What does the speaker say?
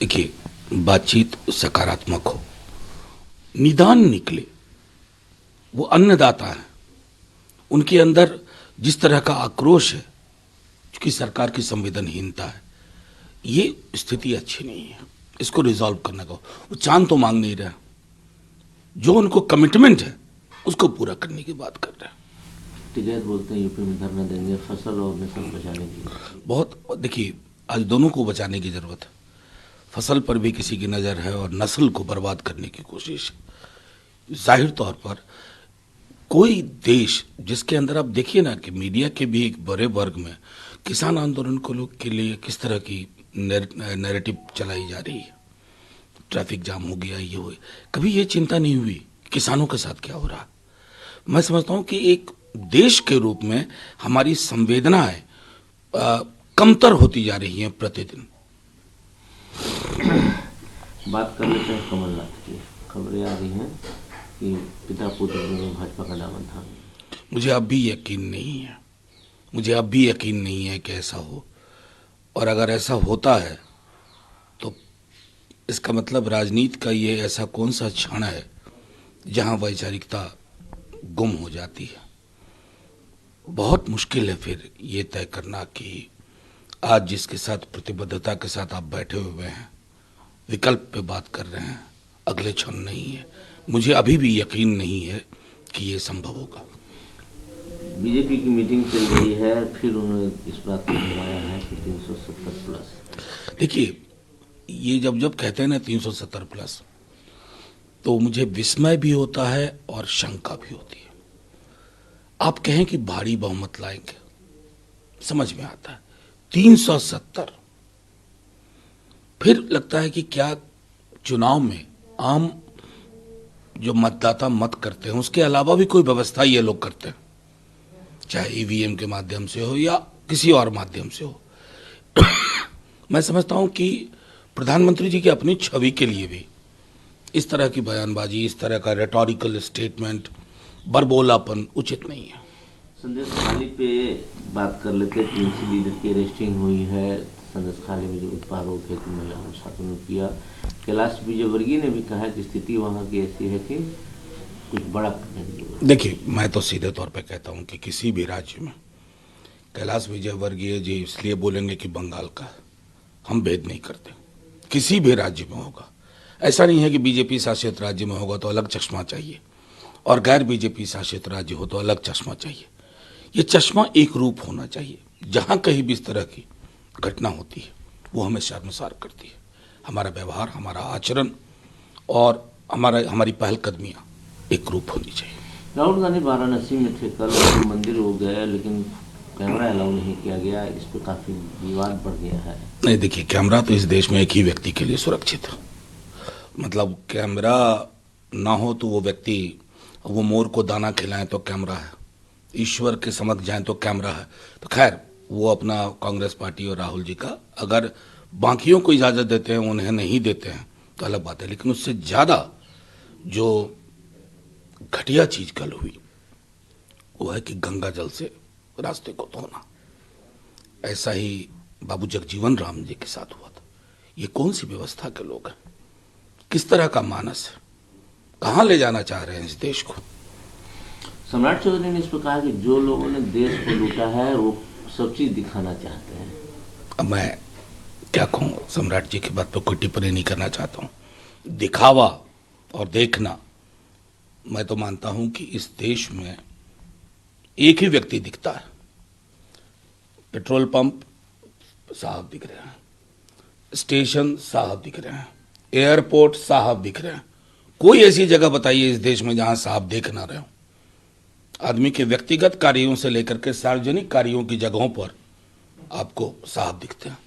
देखिए, बातचीत सकारात्मक हो, निदान निकले। वो अन्नदाता है, उनके अंदर जिस तरह का आक्रोश है, क्योंकि सरकार की संवेदनहीनता है, ये स्थिति अच्छी नहीं है। इसको रिजॉल्व करने का वो चांद तो मांग नहीं रहा, जो उनको कमिटमेंट है उसको पूरा करने की बात कर रहे हैं। टिकैत बोलते हैं यूपी में धरना देंगे फसल और नस्ल बचाने की। बहुत देखिए, आज दोनों को बचाने की जरूरत है। फसल पर भी किसी की नज़र है और नस्ल को बर्बाद करने की कोशिश है। जाहिर तौर पर कोई देश जिसके अंदर आप देखिए ना कि मीडिया के भी एक बड़े वर्ग में किसान आंदोलन को लोग के लिए किस तरह की नैरेटिव चलाई जा रही है। ट्रैफिक जाम हो गया, ये हो, कभी ये चिंता नहीं हुई किसानों के साथ क्या हो रहा। मैं समझता हूं कि एक देश के रूप में हमारी संवेदनाएं कमतर होती जा रही हैं प्रतिदिन। बात कर लेते हैं कमलनाथ की। खबरें आ रही हैं कि पिता पुत्र में भाजपा का दामन था। मुझे अब भी यकीन नहीं है, मुझे अब भी यकीन नहीं है कि ऐसा हो, और अगर ऐसा होता है तो इसका मतलब राजनीति का ये ऐसा कौन सा क्षण है जहां वैचारिकता गुम हो जाती है। बहुत मुश्किल है फिर ये तय करना कि आज जिसके साथ प्रतिबद्धता के साथ आप बैठे हुए हैं, विकल्प पे बात कर रहे हैं, अगले क्षण नहीं है। मुझे अभी भी यकीन नहीं है कि ये संभव होगा। बीजेपी की मीटिंग चल रही है, फिर उन्होंने इस बात को दोहराया है कि 370 प्लस। देखिए, ये जब जब कहते हैं ना 370 प्लस, तो मुझे विस्मय भी होता है और शंका भी होती है। आप कहें कि भारी बहुमत लाएंगे, समझ में आता है। 370, फिर लगता है कि क्या चुनाव में आम जो मतदाता मत करते हैं उसके अलावा भी कोई व्यवस्था ये लोग करते हैं, चाहे ईवीएम के माध्यम से हो या किसी और माध्यम से हो। मैं समझता हूं कि प्रधानमंत्री जी की अपनी छवि के लिए भी इस तरह की बयानबाजी, इस तरह का रेटोरिकल स्टेटमेंट, बरबोलापन उचित नहीं है। संदेश खाली पे बात कर लेते हैं। टीएमसी लीडर की अरेस्टिंग हुई है संदेश खाली में, जो आरोप है कि महिला और छात्रों ने किया। कैलाश विजयवर्गीय ने भी कहा कि स्थिति वहाँ की ऐसी है कि कुछ बड़ा करने की जरूरत है। देखिए, मैं तो सीधे तौर पे कहता हूं कि किसी भी राज्य में कैलाश विजयवर्गीय जी इसलिए बोलेंगे कि बंगाल का, हम भेद नहीं करते। किसी भी राज्य में होगा, ऐसा नहीं है कि बीजेपी शासित राज्य में होगा तो अलग चश्मा चाहिए और गैर बीजेपी शासित राज्य हो तो अलग चश्मा चाहिए। ये चश्मा एक रूप होना चाहिए। जहां कहीं भी इस तरह की घटना होती है वो हमें शर्मसार करती है। हमारा व्यवहार, हमारा आचरण और हमारी पहलकदमियां एक रूप होनी चाहिए। राहुल गांधी वाराणसी में थे कल, मंदिर हो गया लेकिन कैमरा अलाउ नहीं किया गया। इस पर काफी विवाद बढ़ गया है। नहीं, देखिए, कैमरा तो इस देश में एक ही व्यक्ति के लिए सुरक्षित है। मतलब कैमरा ना हो तो वो व्यक्ति, वो मोर को दाना खिलाएं तो कैमरा है, ईश्वर के समक्ष जाएं तो कैमरा है। तो खैर, वो अपना कांग्रेस पार्टी और राहुल जी का, अगर बाकियों को इजाजत देते हैं, उन्हें नहीं देते हैं तो अलग बात है। लेकिन उससे ज्यादा जो घटिया चीज कल हुई वो है कि गंगा जल से रास्ते को धोना। ऐसा ही बाबू जगजीवन राम जी के साथ हुआ था। ये कौन सी व्यवस्था के लोग हैं? किस तरह का मानस है? कहां ले जाना चाह रहे हैं इस देश को? सम्राट चौधरी ने इस पर कहा कि जो लोगों ने देश को लूटा है वो सब चीज दिखाना चाहते हैं। अब मैं क्या कहूं, सम्राट जी की बात पर कोई टिप्पणी नहीं करना चाहता हूं। दिखावा और देखना, मैं तो मानता हूं कि इस देश में एक ही व्यक्ति दिखता है। पेट्रोल पंप साहब दिख रहे हैं, स्टेशन साहब दिख रहे हैं, एयरपोर्ट साहब दिख रहे हैं। कोई ऐसी जगह बताइए इस देश में जहां साहब देख ना रहे हो। आदमी के व्यक्तिगत कार्यों से लेकर के सार्वजनिक कार्यों की जगहों पर आपको साहब दिखते हैं।